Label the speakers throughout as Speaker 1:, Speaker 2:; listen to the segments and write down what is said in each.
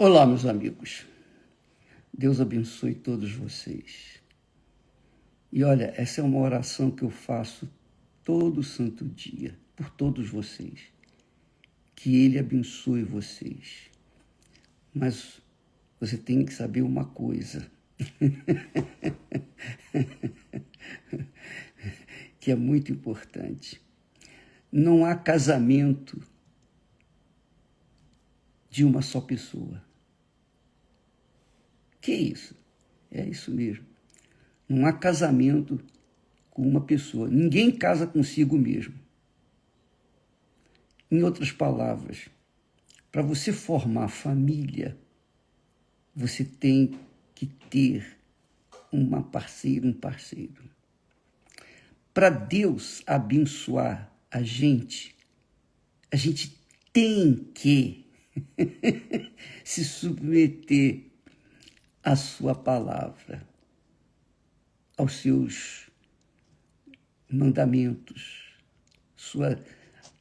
Speaker 1: Olá, meus amigos. Deus abençoe todos vocês. E olha, essa é uma oração que eu faço todo santo dia, por todos vocês. Que Ele abençoe vocês. Mas você tem que saber uma coisa, que é muito importante. Não há casamento de uma só pessoa. Que isso? É isso mesmo. Não há casamento com uma pessoa. Ninguém casa consigo mesmo. Em outras palavras, para você formar família, você tem que ter uma parceira, um parceiro. Para Deus abençoar a gente tem que se submeter à sua palavra, aos seus mandamentos, sua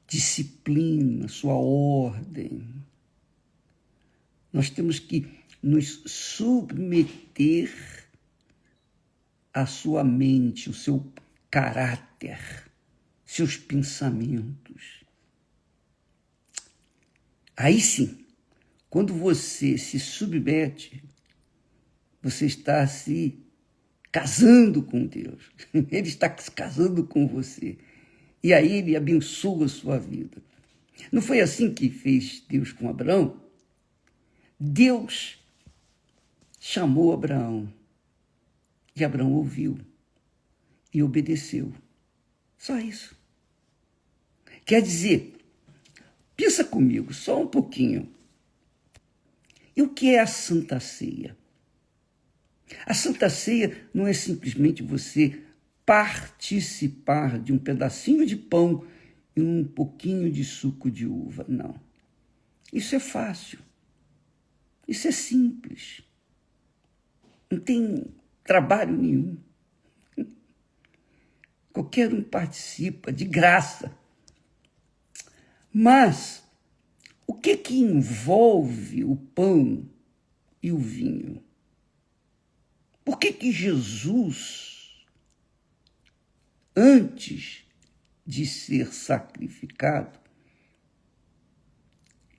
Speaker 1: disciplina, sua ordem. Nós temos que nos submeter à sua mente, o seu caráter, seus pensamentos. Aí sim, quando você se submete, você está se casando com Deus. Ele está se casando com você. E aí ele abençoa a sua vida. Não foi assim que fez Deus com Abraão? Deus chamou Abraão. E Abraão ouviu e obedeceu. Só isso. Quer dizer, pensa comigo, só um pouquinho. E o que é a Santa Ceia? A Santa Ceia não é simplesmente você participar de um pedacinho de pão e um pouquinho de suco de uva. Não. Isso é fácil. Isso é simples. Não tem trabalho nenhum. Qualquer um participa, de graça. Mas o que envolve o pão e o vinho? Por que Jesus, antes de ser sacrificado,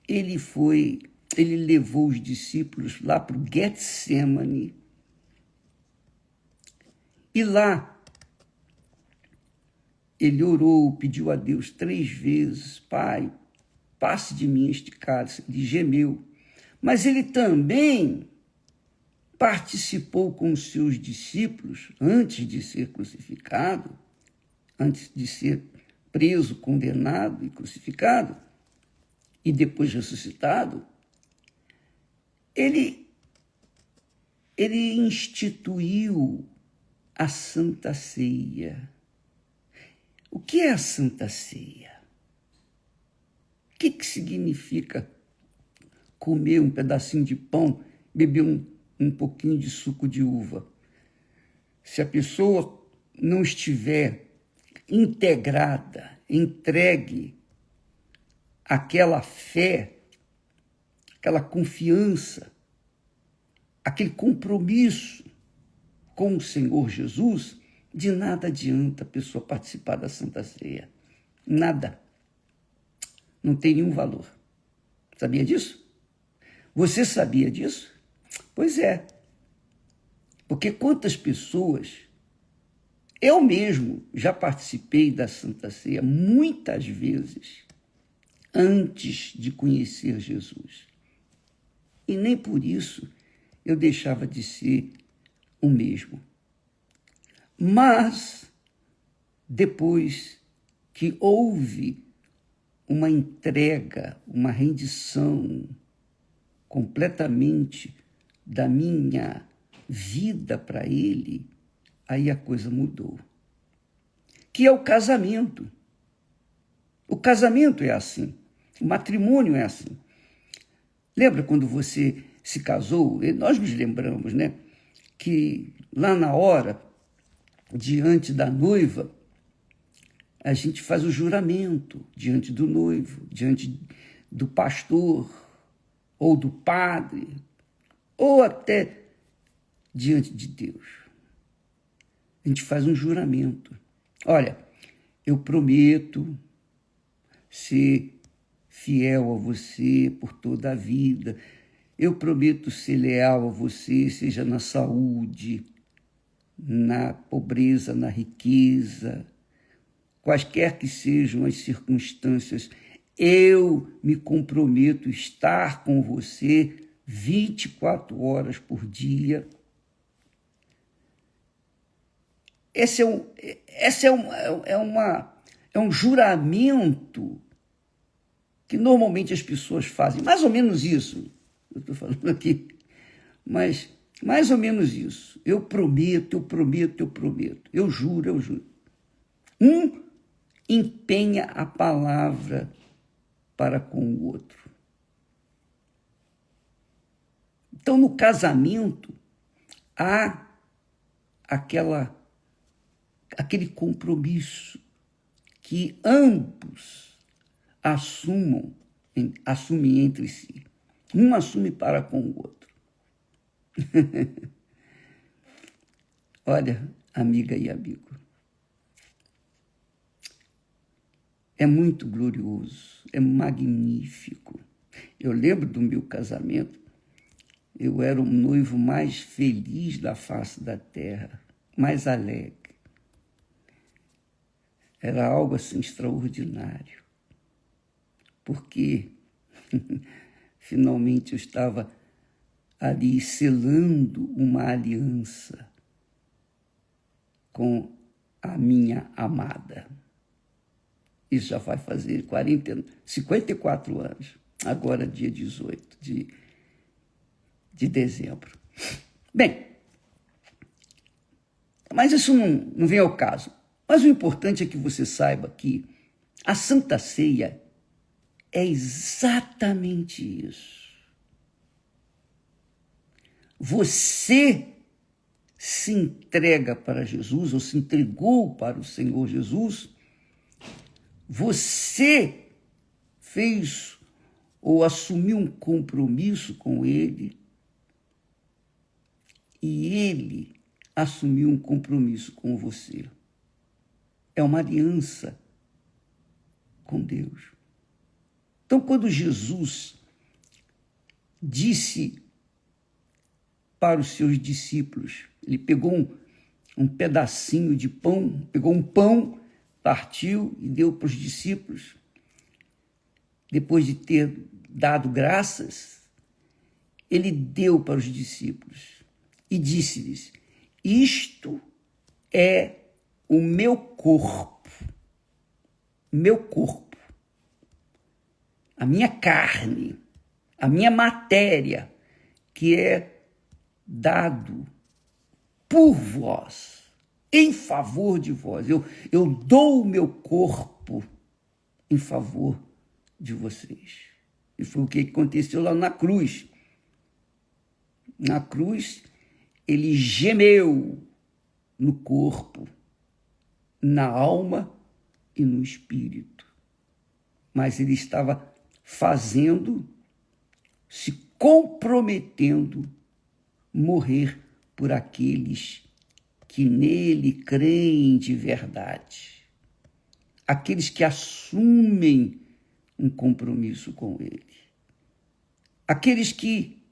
Speaker 1: ele levou os discípulos lá para o Getsemane e lá ele orou, pediu a Deus 3 vezes, Pai, passe de mim este cálice, ele gemeu, mas ele também participou com os seus discípulos antes de ser crucificado, antes de ser preso, condenado e crucificado, e depois ressuscitado. Ele instituiu a Santa Ceia. O que é a Santa Ceia? O que significa comer um pedacinho de pão, beber um pouquinho de suco de uva? Se a pessoa não estiver integrada, entregue àquela fé, aquela confiança, aquele compromisso com o Senhor Jesus, de nada adianta a pessoa participar da Santa Ceia. Nada. Não tem nenhum valor. Sabia disso? Você sabia disso? Pois é. Porque quantas pessoas... Eu mesmo já participei da Santa Ceia muitas vezes antes de conhecer Jesus. E nem por isso eu deixava de ser o mesmo. Mas, depois que houve uma entrega, uma rendição completamente da minha vida para Ele, aí a coisa mudou. Que é o casamento. O casamento é assim. O matrimônio é assim. Lembra quando você se casou? Nós nos lembramos, né? Que lá na hora, diante da noiva, a gente faz o juramento diante do noivo, diante do pastor ou do padre, ou até diante de Deus. A gente faz um juramento. Olha, eu prometo ser fiel a você por toda a vida. Eu prometo ser leal a você, seja na saúde, na pobreza, na riqueza, quaisquer que sejam as circunstâncias. Eu me comprometo a estar com você 24 horas por dia. Esse é um juramento que normalmente as pessoas fazem. Mais ou menos isso. Eu estou falando aqui. Mas mais ou menos isso. Eu prometo, eu prometo, eu prometo. Eu juro, eu juro. Um empenha a palavra para com o outro. Então, no casamento, há aquele compromisso que ambos assumem entre si. Um assume para com o outro. Olha, amiga e amigo, é muito glorioso, é magnífico. Eu lembro do meu casamento, eu era o noivo mais feliz da face da terra, mais alegre. Era algo assim extraordinário, porque finalmente eu estava ali selando uma aliança com a minha amada. Isso já vai fazer 54 anos, agora dia 18 de dezembro. Bem, mas isso não vem ao caso. Mas o importante é que você saiba que a Santa Ceia é exatamente isso. Você se entrega para Jesus, ou se entregou para o Senhor Jesus, você fez ou assumiu um compromisso com Ele, e Ele assumiu um compromisso com você. É uma aliança com Deus. Então, quando Jesus disse para os seus discípulos, ele pegou um pedacinho de pão, pegou um pão, partiu e deu para os discípulos. Depois de ter dado graças, ele deu para os discípulos e disse-lhes: isto é o meu corpo, a minha carne, a minha matéria, que é dado por vós, em favor de vós. Eu dou o meu corpo em favor de vocês. E foi o que aconteceu lá na cruz. Na cruz, ele gemeu no corpo, na alma e no espírito. Mas ele estava se comprometendo, morrer por aqueles que nele creem de verdade. Aqueles que assumem um compromisso com ele. Aqueles que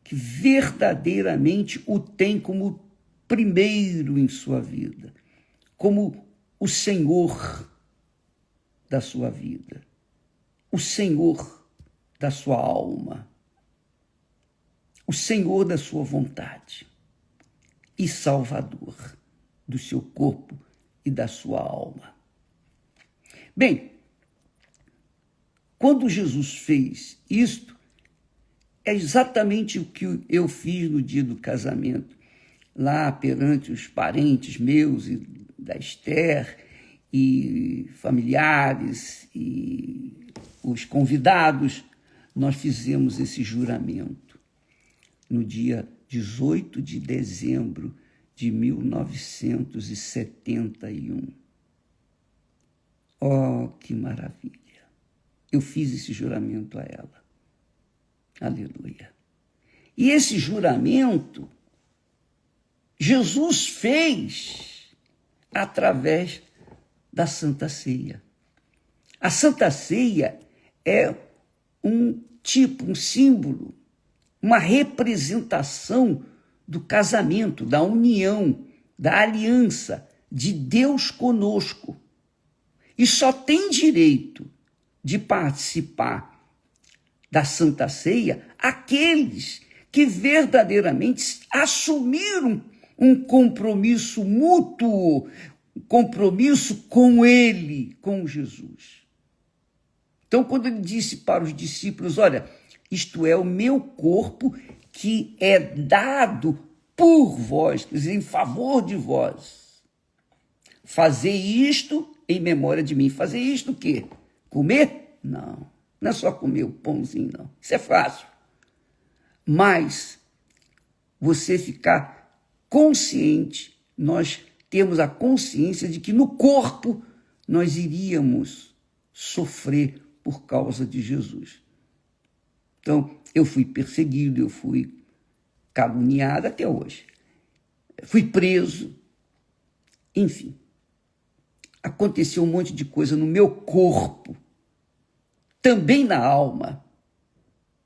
Speaker 1: verdadeiramente o têm como primeiro em sua vida, como o Senhor da sua vida, o Senhor da sua alma, o Senhor da sua vontade e Salvador do seu corpo e da sua alma. Bem, quando Jesus fez isto, é exatamente o que eu fiz no dia do casamento, lá perante os parentes meus e da Esther, e familiares, e os convidados. Nós fizemos esse juramento no dia 18 de dezembro de 1971. Oh, que maravilha! Eu fiz esse juramento a ela. Aleluia. E esse juramento, Jesus fez através da Santa Ceia. A Santa Ceia é um tipo, um símbolo, uma representação do casamento, da união, da aliança de Deus conosco. E só tem direito de participar da Santa Ceia aqueles que verdadeiramente assumiram um compromisso mútuo, um compromisso com Ele, com Jesus. Então, quando ele disse para os discípulos, olha, isto é o meu corpo que é dado por vós, quer dizer, em favor de vós. Fazer isto em memória de mim. Fazer isto o quê? Comer? Não. Não é só comer o pãozinho, não. Isso é fácil. Mas você ficar consciente, nós temos a consciência de que no corpo nós iríamos sofrer por causa de Jesus. Então, eu fui perseguido, eu fui caluniado até hoje. Fui preso. Enfim, aconteceu um monte de coisa no meu corpo, também na alma,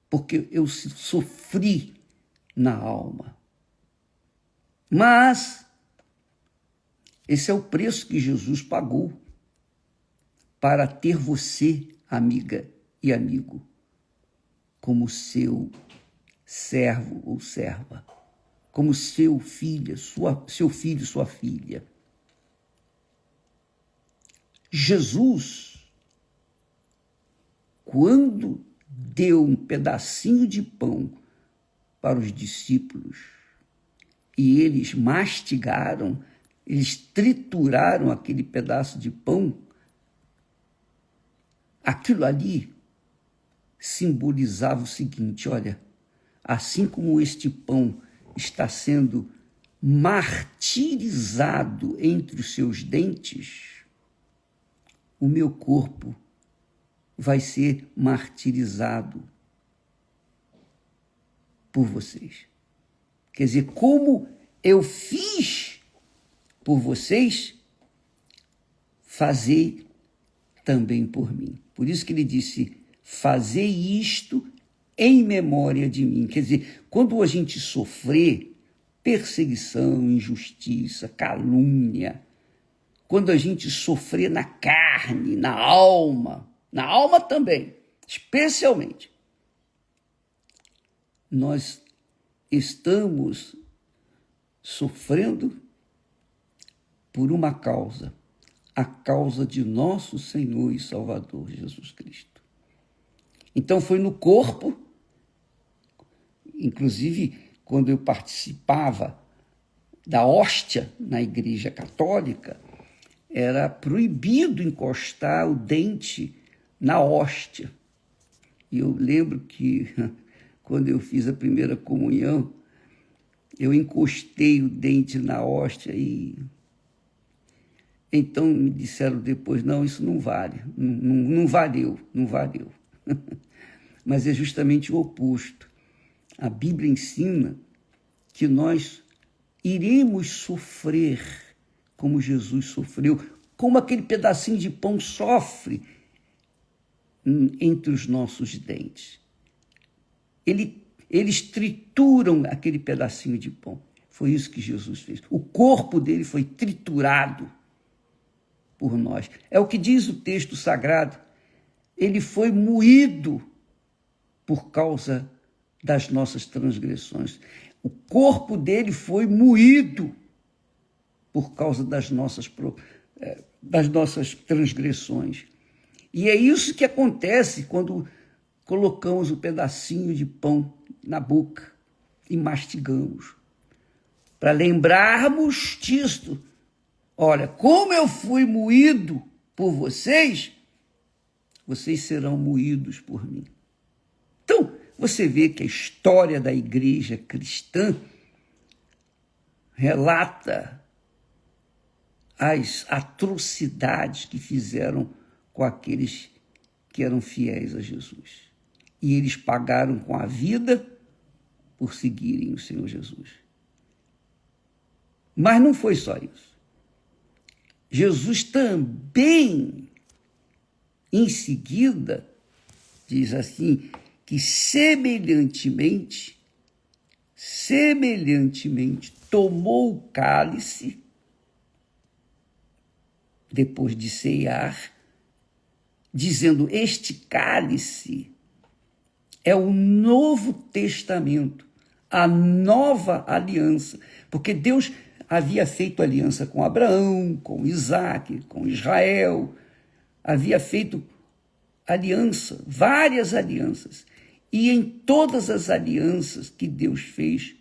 Speaker 1: porque eu sofri na alma. Mas esse é o preço que Jesus pagou para ter você, amiga e amigo, como seu servo ou serva, como seu filho, sua filha. Jesus, quando deu um pedacinho de pão para os discípulos e eles mastigaram, eles trituraram aquele pedaço de pão, aquilo ali simbolizava o seguinte, olha, assim como este pão está sendo martirizado entre os seus dentes, o meu corpo vai ser martirizado por vocês. Quer dizer, como eu fiz por vocês, fazei também por mim. Por isso que ele disse, fazei isto em memória de mim. Quer dizer, quando a gente sofrer perseguição, injustiça, calúnia, quando a gente sofrer na carne, na alma também, especialmente, nós estamos sofrendo por uma causa, a causa de nosso Senhor e Salvador Jesus Cristo. Então foi no corpo, inclusive quando eu participava da hóstia na Igreja Católica, era proibido encostar o dente na hóstia. E eu lembro que quando eu fiz a primeira comunhão, eu encostei o dente na hóstia e então me disseram depois, não, isso não vale, não valeu. Mas é justamente o oposto. A Bíblia ensina que nós iremos sofrer como Jesus sofreu, como aquele pedacinho de pão sofre entre os nossos dentes. Eles trituram aquele pedacinho de pão. Foi isso que Jesus fez. O corpo dele foi triturado por nós. É o que diz o texto sagrado. Ele foi moído por causa das nossas transgressões. O corpo dele foi moído por causa das nossas transgressões. E é isso que acontece quando colocamos um pedacinho de pão na boca e mastigamos. Para lembrarmos disto, olha, como eu fui moído por vocês, vocês serão moídos por mim. Então, você vê que a história da igreja cristã relata as atrocidades que fizeram com aqueles que eram fiéis a Jesus. E eles pagaram com a vida por seguirem o Senhor Jesus. Mas não foi só isso. Jesus também, em seguida, diz assim, que semelhantemente, tomou o cálice, depois de ceiar, dizendo, este cálice é o Novo Testamento, a nova aliança, porque Deus havia feito aliança com Abraão, com Isaac, com Israel, havia feito aliança, várias alianças, e em todas as alianças que Deus fez,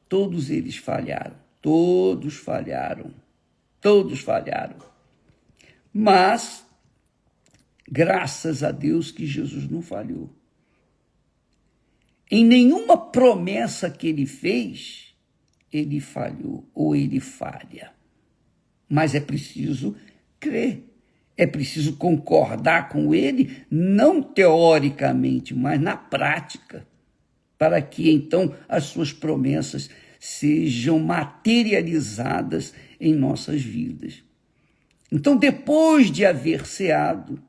Speaker 1: todos eles falharam, todos falharam. Mas, graças a Deus que Jesus não falhou. Em nenhuma promessa que ele fez, ele falhou ou ele falha. Mas é preciso crer, é preciso concordar com ele, não teoricamente, mas na prática, para que então as suas promessas sejam materializadas em nossas vidas. Então, depois de haver ceado,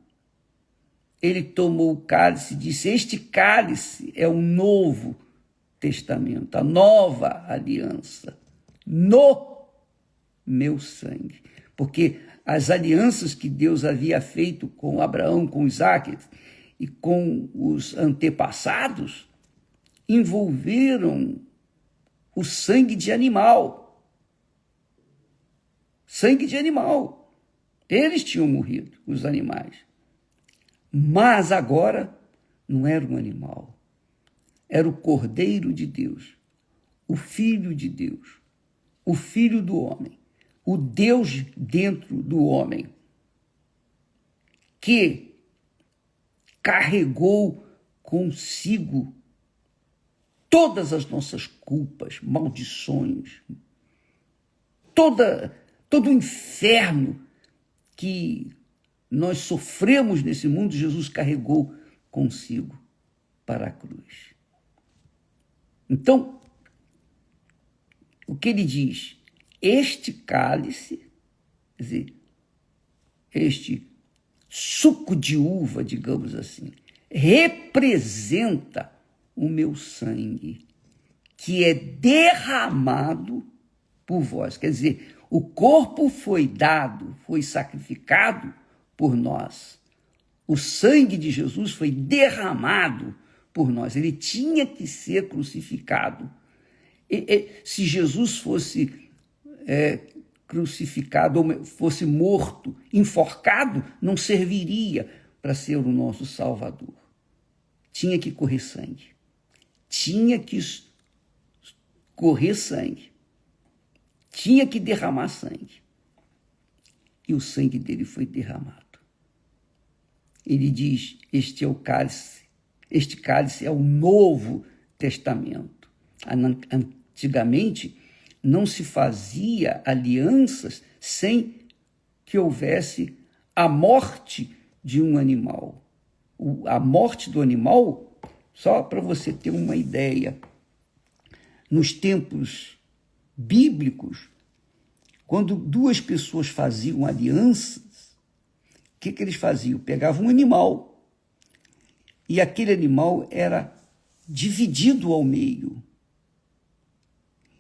Speaker 1: ele tomou o cálice e disse, este cálice é o Novo Testamento, a nova aliança, no meu sangue. Porque as alianças que Deus havia feito com Abraão, com Isaac e com os antepassados, envolveram o sangue de animal. Sangue de animal. Eles tinham morrido, os animais. Mas agora não era um animal. Era o Cordeiro de Deus, o Filho de Deus, o Filho do homem, o Deus dentro do homem, que carregou consigo todas as nossas culpas, maldições, todo o inferno que nós sofremos nesse mundo, Jesus carregou consigo para a cruz. Então, o que ele diz? Este cálice, quer dizer, este suco de uva, digamos assim, representa o meu sangue, que é derramado por vós. Quer dizer, o corpo foi dado, foi sacrificado por nós. O sangue de Jesus foi derramado por nós. Ele tinha que ser crucificado. Se Jesus fosse crucificado ou fosse morto, enforcado, não serviria para ser o nosso Salvador. Tinha que correr sangue. Tinha que correr sangue. Tinha que derramar sangue. E o sangue dele foi derramado. Ele diz, este é o cálice, este cálice é o Novo Testamento. Antigamente, não se fazia alianças sem que houvesse a morte de um animal. A morte do animal, só para você ter uma ideia, nos tempos bíblicos, quando duas pessoas faziam alianças, o que eles faziam? Pegavam um animal e aquele animal era dividido ao meio.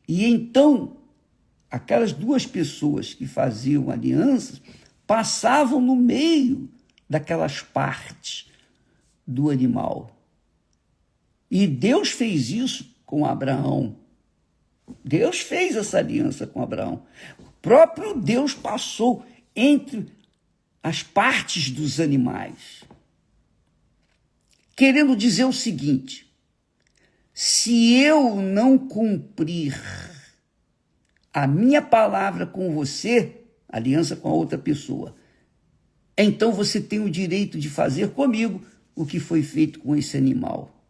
Speaker 1: E então, aquelas duas pessoas que faziam alianças passavam no meio daquelas partes do animal. E Deus fez isso com Abraão. Deus fez essa aliança com Abraão. O próprio Deus passou entre as partes dos animais, querendo dizer o seguinte: se eu não cumprir a minha palavra com você, aliança com a outra pessoa, então você tem o direito de fazer comigo o que foi feito com esse animal.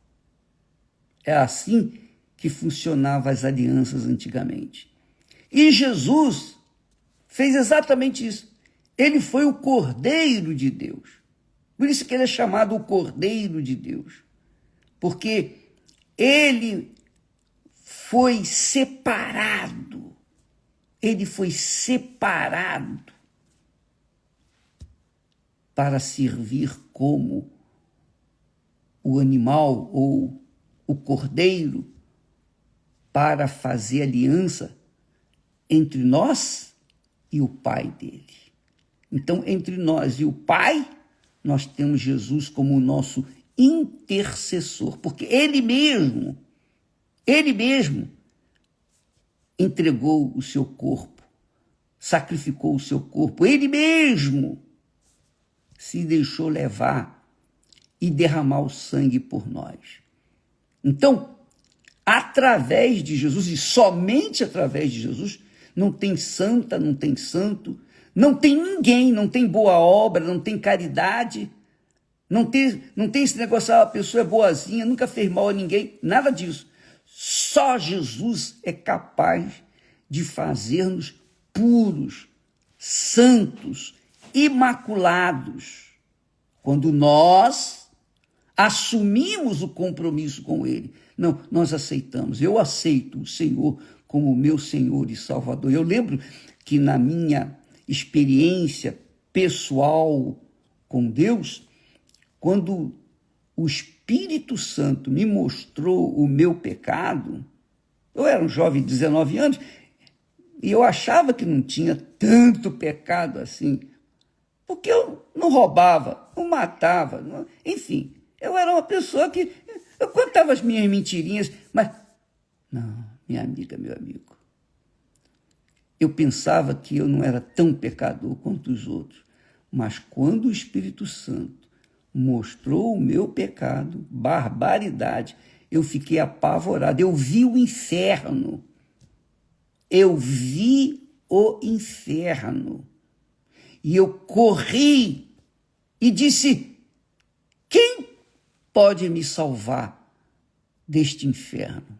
Speaker 1: É assim que funcionavam as alianças antigamente. E Jesus fez exatamente isso. Ele foi o Cordeiro de Deus. Por isso que ele é chamado o Cordeiro de Deus. porque ele foi separado. Ele foi separado para servir como o animal ou o cordeiro, para fazer aliança entre nós e o Pai dele. Então, entre nós e o Pai, nós temos Jesus como o nosso intercessor, porque ele mesmo entregou o seu corpo, sacrificou o seu corpo, ele mesmo se deixou levar e derramar o sangue por nós. Então, através de Jesus, e somente através de Jesus, não tem santa, não tem santo, não tem ninguém, não tem boa obra, não tem caridade, não tem esse negócio, a pessoa é boazinha, nunca fez mal a ninguém, nada disso. Só Jesus é capaz de fazer-nos puros, santos, imaculados, quando nós assumimos o compromisso com ele. Não, nós aceitamos. Eu aceito o Senhor como meu Senhor e Salvador. Eu lembro que na minha experiência pessoal com Deus, quando o Espírito Santo me mostrou o meu pecado, eu era um jovem de 19 anos e eu achava que não tinha tanto pecado assim, porque eu não roubava, não matava, enfim, eu era uma pessoa que eu contava as minhas mentirinhas, mas não, minha amiga, meu amigo, eu pensava que eu não era tão pecador quanto os outros, mas quando o Espírito Santo mostrou o meu pecado, barbaridade, eu fiquei apavorado, eu vi o inferno, e eu corri e disse, quem pode me salvar deste inferno?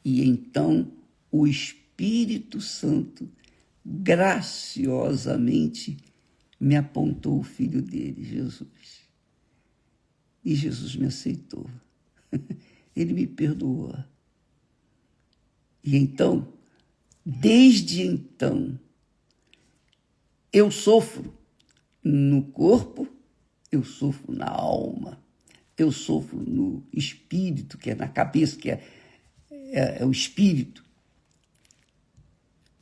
Speaker 1: E então o Espírito Santo graciosamente me apontou o Filho dele, Jesus. E Jesus me aceitou. Ele me perdoou. E então, desde então, eu sofro no corpo, eu sofro na alma, eu sofro no espírito, que é na cabeça, que é o espírito,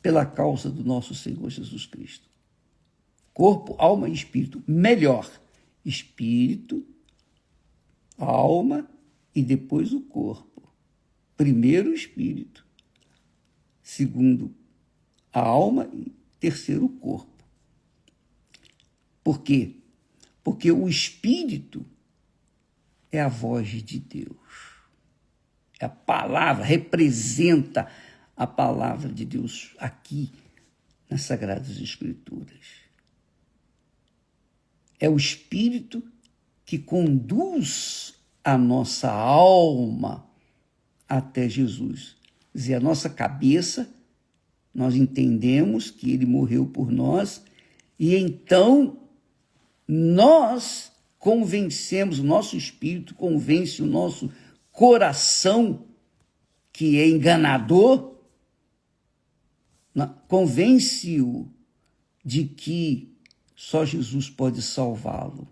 Speaker 1: pela causa do nosso Senhor Jesus Cristo. Corpo, alma e espírito. Melhor, espírito, alma e depois o corpo. Primeiro o espírito, segundo a alma e terceiro o corpo. Por quê? Porque o espírito é a voz de Deus. É a palavra, representa a palavra de Deus aqui nas Sagradas Escrituras. É o espírito que conduz a nossa alma até Jesus. Quer dizer, a nossa cabeça, nós entendemos que ele morreu por nós, e então nós convencemos, o nosso espírito convence o nosso coração, que é enganador, convence-o de que só Jesus pode salvá-lo.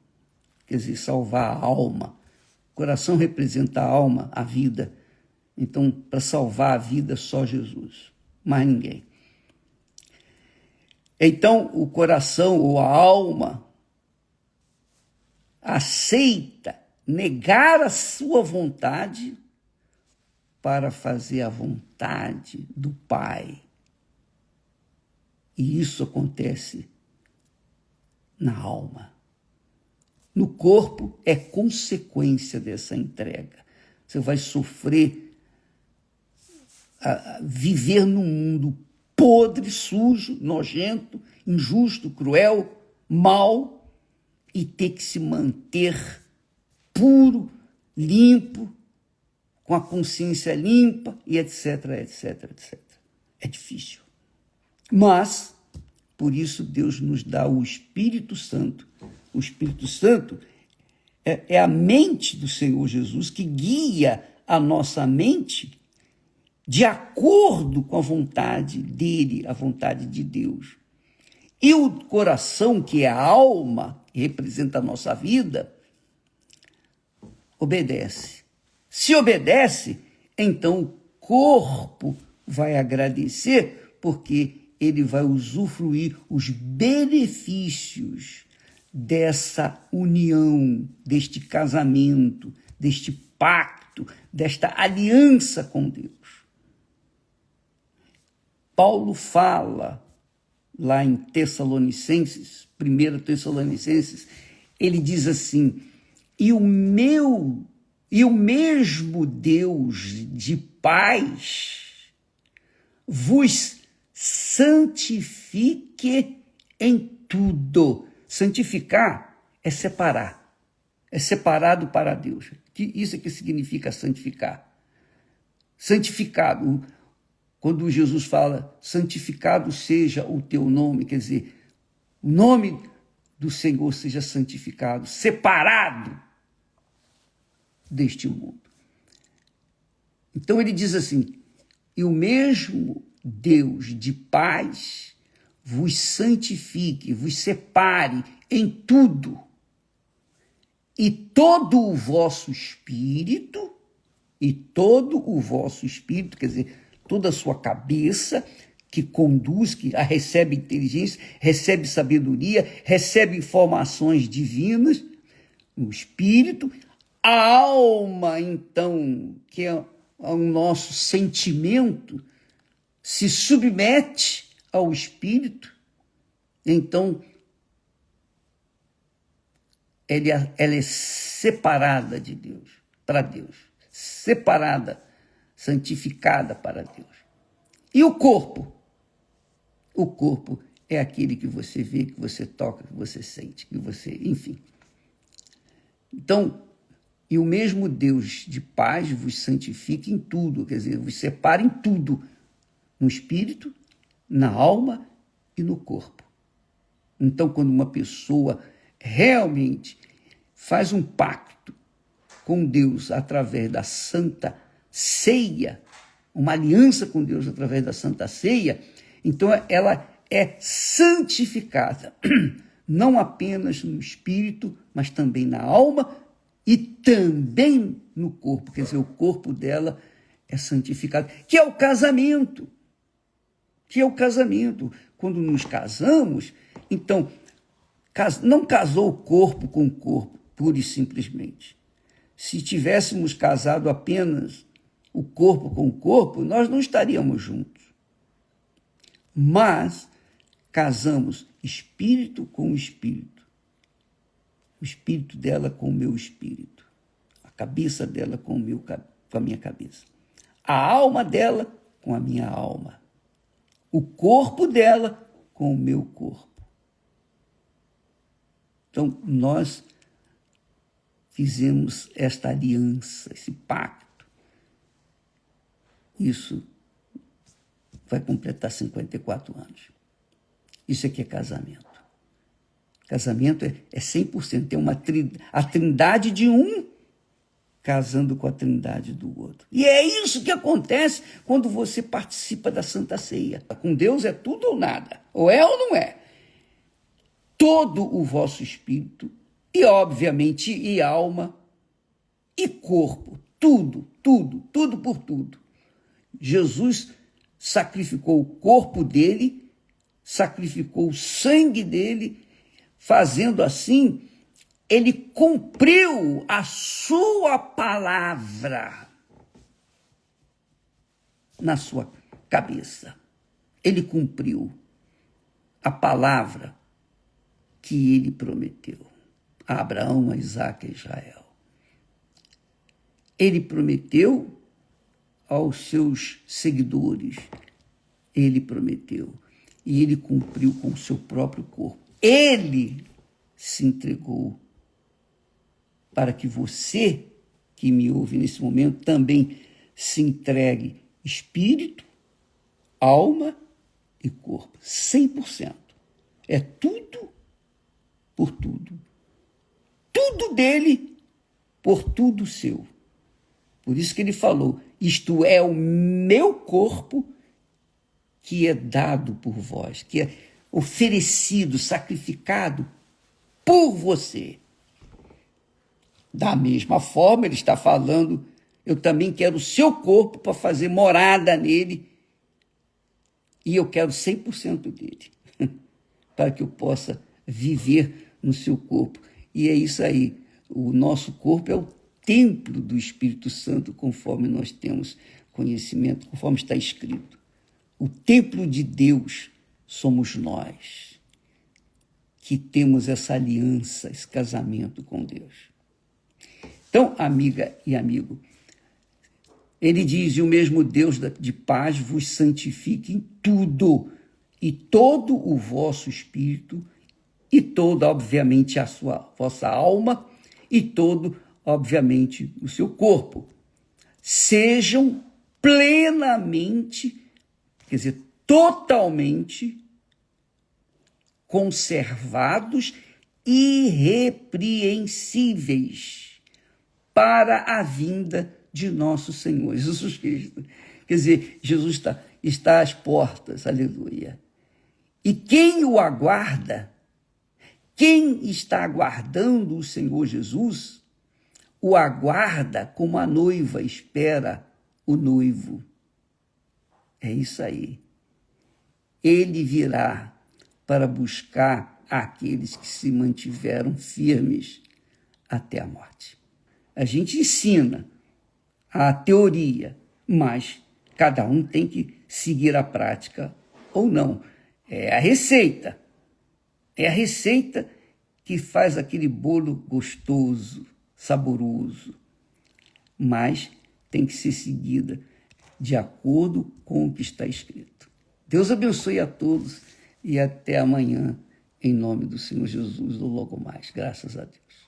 Speaker 1: Quer dizer, salvar a alma. O coração representa a alma, a vida. Então, para salvar a vida, só Jesus, mais ninguém. Então, o coração ou a alma aceita negar a sua vontade para fazer a vontade do Pai. E isso acontece na alma. No corpo é consequência dessa entrega. Você vai sofrer, viver num mundo podre, sujo, nojento, injusto, cruel, mau, e ter que se manter puro, limpo, com a consciência limpa, e etc, etc, etc. É difícil. Mas, por isso, Deus nos dá o Espírito Santo. O Espírito Santo é a mente do Senhor Jesus que guia a nossa mente de acordo com a vontade dele, a vontade de Deus. E o coração, que é a alma, que representa a nossa vida, obedece. Se obedece, então o corpo vai agradecer, porque ele vai usufruir os benefícios dessa união, deste casamento, deste pacto, desta aliança com Deus. Paulo fala lá em Tessalonicenses, 1 Tessalonicenses, ele diz assim: e o mesmo Deus de paz vos santifique em tudo. Santificar é separar, é separado para Deus. Isso é que significa santificar. Santificado, quando Jesus fala, santificado seja o teu nome, quer dizer, o nome do Senhor seja santificado, separado deste mundo. Então ele diz assim: e o mesmo Deus de paz vos santifique, vos separe em tudo, e todo o vosso espírito, quer dizer, toda a sua cabeça, que conduz, que recebe inteligência, recebe sabedoria, recebe informações divinas, o espírito, a alma, então, que é o nosso sentimento, se submete ao espírito, então ela é separada de Deus, para Deus, separada, santificada para Deus. E o corpo? O corpo é aquele que você vê, que você toca, que você sente, que você, enfim. Então, e o mesmo Deus de paz vos santifique em tudo, quer dizer, vos separa em tudo, no espírito, na alma e no corpo. Então, quando uma pessoa realmente faz um pacto com Deus através da Santa Ceia, uma aliança com Deus através da Santa Ceia, então ela é santificada, não apenas no espírito, mas também na alma e também no corpo, quer dizer, o corpo dela é santificado, que é o casamento. Quando nos casamos, então, não casou corpo com corpo, pura e simplesmente. Se tivéssemos casado apenas o corpo com o corpo, nós não estaríamos juntos. Mas casamos espírito com espírito. O espírito dela com o meu espírito. A cabeça dela com a minha cabeça. A alma dela com a minha alma. O corpo dela com o meu corpo. Então, nós fizemos esta aliança, esse pacto. Isso vai completar 54 anos. Isso aqui é casamento. Casamento é 100%. Tem a trindade de um casando com a trindade do outro. E é isso que acontece quando você participa da Santa Ceia. Com Deus é tudo ou nada. Ou é ou não é. Todo o vosso espírito, e obviamente, e alma, e corpo. Tudo por tudo. Jesus sacrificou o corpo dele, sacrificou o sangue dele, fazendo assim, ele cumpriu a sua palavra na sua cabeça. Ele cumpriu a palavra que ele prometeu a Abraão, a Isaque e a Israel. Ele prometeu aos seus seguidores, ele prometeu, e ele cumpriu com o seu próprio corpo. Ele se entregou para que você, que me ouve nesse momento, também se entregue espírito, alma e corpo, 100%. É tudo por tudo. Tudo dele por tudo seu. Por isso que ele falou, isto é o meu corpo que é dado por vós, que é oferecido, sacrificado por você. Da mesma forma, ele está falando, eu também quero o seu corpo para fazer morada nele, e eu quero 100% dele, para que eu possa viver no seu corpo. E é isso aí, o nosso corpo é o templo do Espírito Santo, conforme nós temos conhecimento, conforme está escrito. O templo de Deus somos nós, que temos essa aliança, esse casamento com Deus. Então, amiga e amigo, ele diz, e o mesmo Deus de paz vos santifique em tudo, e todo o vosso espírito, e toda, obviamente, a vossa alma, e todo, obviamente, o seu corpo. Sejam plenamente, quer dizer, totalmente conservados, irrepreensíveis, para a vinda de nosso Senhor Jesus Cristo. Quer dizer, Jesus está às portas, aleluia. E quem o aguarda, quem está aguardando o Senhor Jesus, o aguarda como a noiva espera o noivo. É isso aí. Ele virá para buscar aqueles que se mantiveram firmes até a morte. A gente ensina a teoria, mas cada um tem que seguir a prática ou não. É a receita. É a receita que faz aquele bolo gostoso, saboroso, mas tem que ser seguida de acordo com o que está escrito. Deus abençoe a todos e até amanhã, em nome do Senhor Jesus, ou logo mais. Graças a Deus.